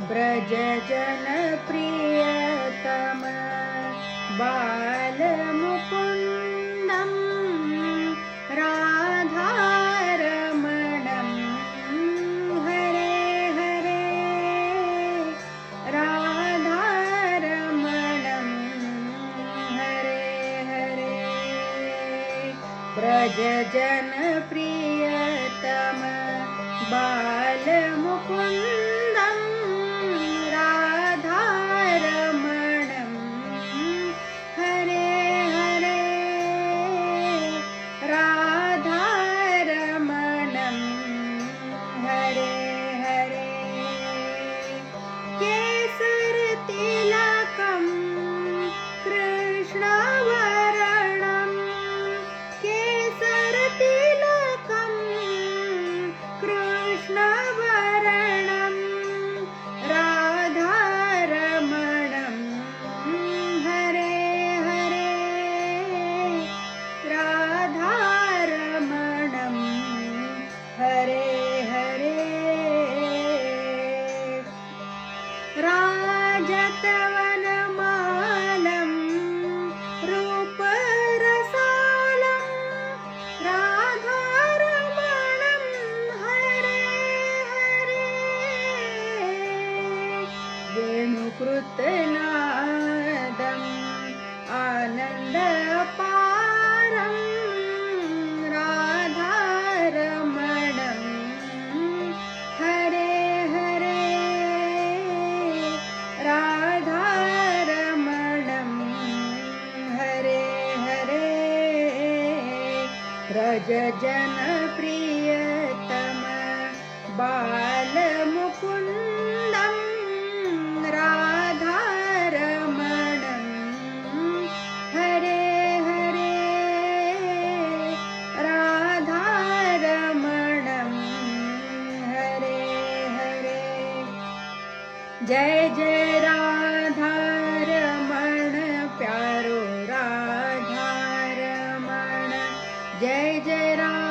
ब्रज जन प्रियतम बालमुकुन्दं राधारमणं हरे हरे राधारमणं हरे हरे ब्रज जन प्रियतम बालमुकुन्दं राधारमणं हरे हरे राधारमणं हरे हरे केसरतिलकं कृष्णवर्णं केसरतिलकं कृष्णवर्णं राधारमणं हरे हरे राधारमणं हरे हरे राजतवनमालं रूपरसालं राधारमणं हरे हरे वेणुकृतनादम् आनन्दपारं राधारमणं हरे हरे राधारमणं हरे हरे ब्रज जन प्रियतम बालमुकुन्दं राधारमणं हरे हरे राधारमणं हरे हरे जय जय राधारमण प्यारो राधारमण जय जय राधा